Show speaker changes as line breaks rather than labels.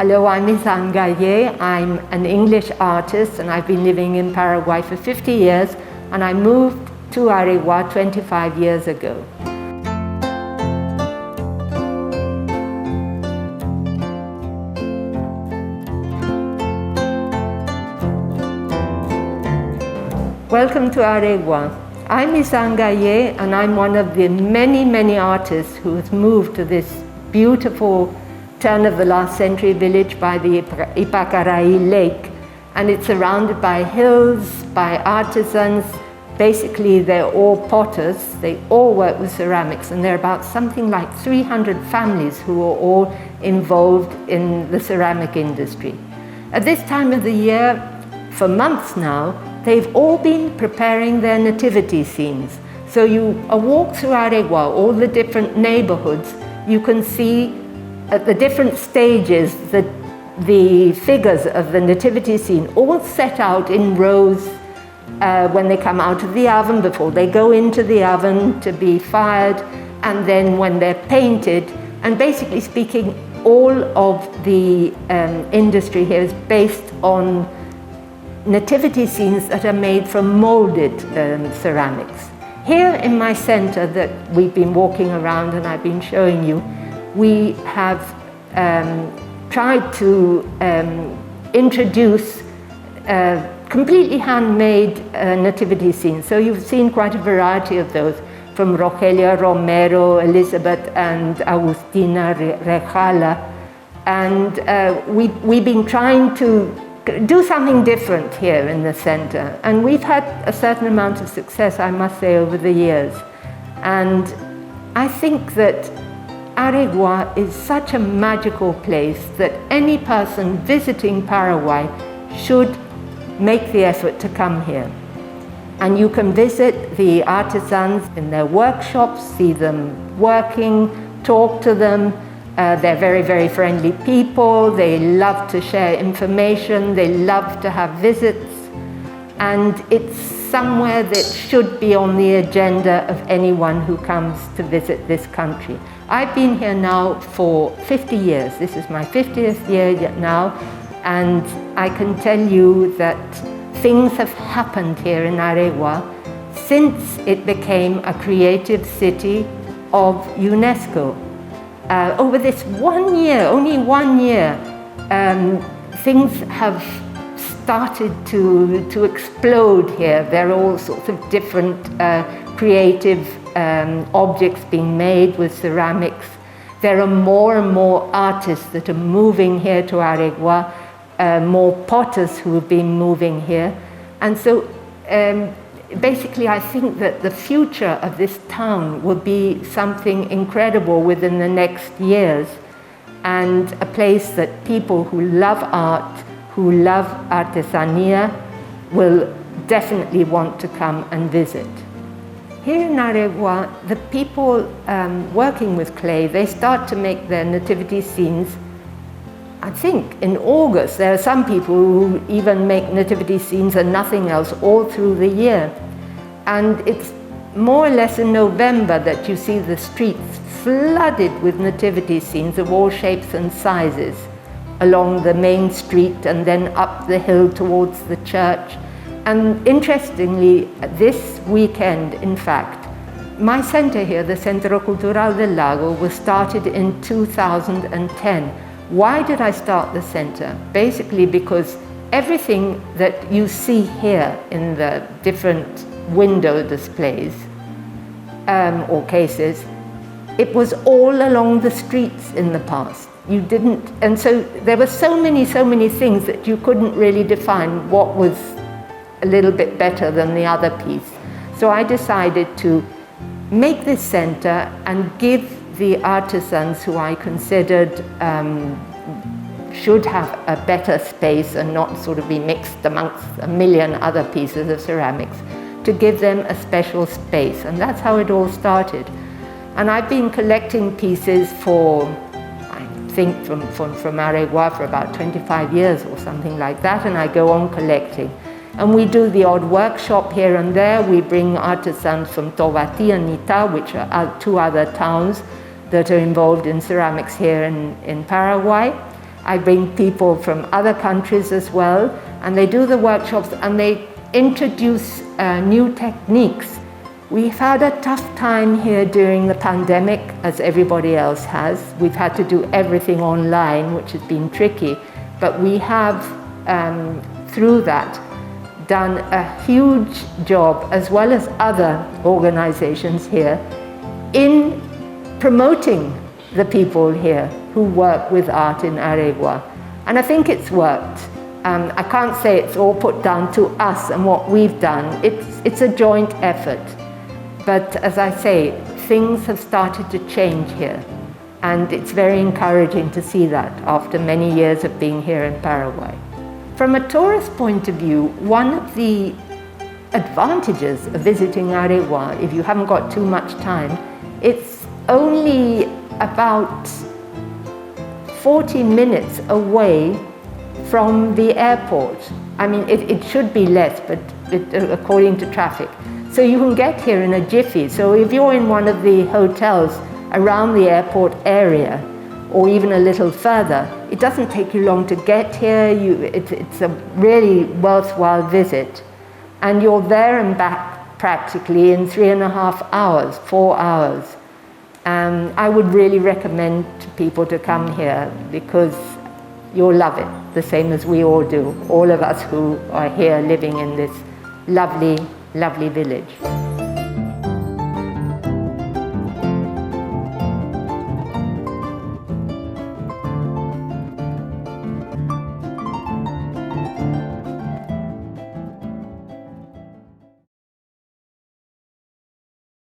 Hello, I'm Izangaye. I'm an English artist and I've been living in Paraguay for 50 years, and I moved to Areguá 25 years ago. Welcome to Areguá. I'm Izangaye and I'm one of the many artists who has moved to this beautiful turn of the last century village by the Ipacaraí lake, and it's surrounded by hills, by artisans. Basically they're all potters, they all work with ceramics, and there are about something like 300 families who are all involved in the ceramic industry. At this time of the year, for months now, they've all been preparing their nativity scenes. So you walk through Areguá, all the different neighborhoods, you can see at the different stages the figures of the nativity scene all set out in rows when they come out of the oven, before they go into the oven to be fired, and then when they're painted. And basically speaking, all of the industry here is based on nativity scenes that are made from molded ceramics. Here in my center that we've been walking around and I've been showing you, we have tried to introduce completely handmade nativity scenes. So you've seen quite a variety of those, from Rogelia Romero, Elizabeth and Agustina Rejala. And we've been trying to do something different here in the center, and we've had a certain amount of success, I must say, over the years. And I think that Areguá is such a magical place that any person visiting Paraguay should make the effort to come here. And you can visit the artisans in their workshops, see them working, talk to them. They're very friendly people. They love to share information. They love to have visits. And it's somewhere that should be on the agenda of anyone who comes to visit this country. I've been here now for 50 years. This is my 50th year now. And I can tell you that things have happened here in Areguá since it became a creative city of UNESCO. Over this 1 year, only 1 year, things have started to explode here. There are all sorts of different creative objects being made with ceramics. There are more and more artists that are moving here to Areguá, more potters who have been moving here. And so basically, I think that the future of this town will be something incredible within the next years, and a place that people who love art, who love artesania, will definitely want to come and visit. Here in Areguá, the people working with clay, they start to make their nativity scenes, I think, in August. There are some people who even make nativity scenes and nothing else all through the year. And it's more or less in November that you see the streets flooded with nativity scenes of all shapes and sizes along the main street and then up the hill towards the church. And interestingly, this weekend, in fact, my center here, the Centro Cultural del Lago, was started in 2010. Why did I start the center? Basically because everything that you see here in the different window displays or cases, it was all along the streets in the past. You didn't, and so there were so many things that you couldn't really define what was a little bit better than the other piece. So I decided to make this center and give the artisans who I considered should have a better space and not sort of be mixed amongst a million other pieces of ceramics, to give them a special space. And that's how it all started. And I've been collecting pieces for, I think, from Areguá for about 25 years or something like that, and I go on collecting. And we do the odd workshop here and there. We bring artisans from Tobati and Nita, which are two other towns that are involved in ceramics here in Paraguay. I bring people from other countries as well, and they do the workshops and they introduce new techniques. We've had a tough time here during the pandemic, as everybody else has. We've had to do everything online, which has been tricky, but we have, through that, done a huge job, as well as other organizations here, in promoting the people here who work with art in Areguá. And I think it's worked. I can't say it's all put down to us and what we've done. It's a joint effort. But as I say, things have started to change here. And it's very encouraging to see that after many years of being here in Paraguay. From a tourist point of view, one of the advantages of visiting Areguá, if you haven't got too much time, it's only about 40 minutes away from the airport. I mean, it should be less, but according to traffic. So you can get here in a jiffy. So if you're in one of the hotels around the airport area, or even a little further, it doesn't take you long to get here. It's a really worthwhile visit. And you're there and back practically in 3.5 hours, 4 hours. I would really recommend to people to come here because you'll love it, the same as we all do, all of us who are here living in this lovely, lovely village.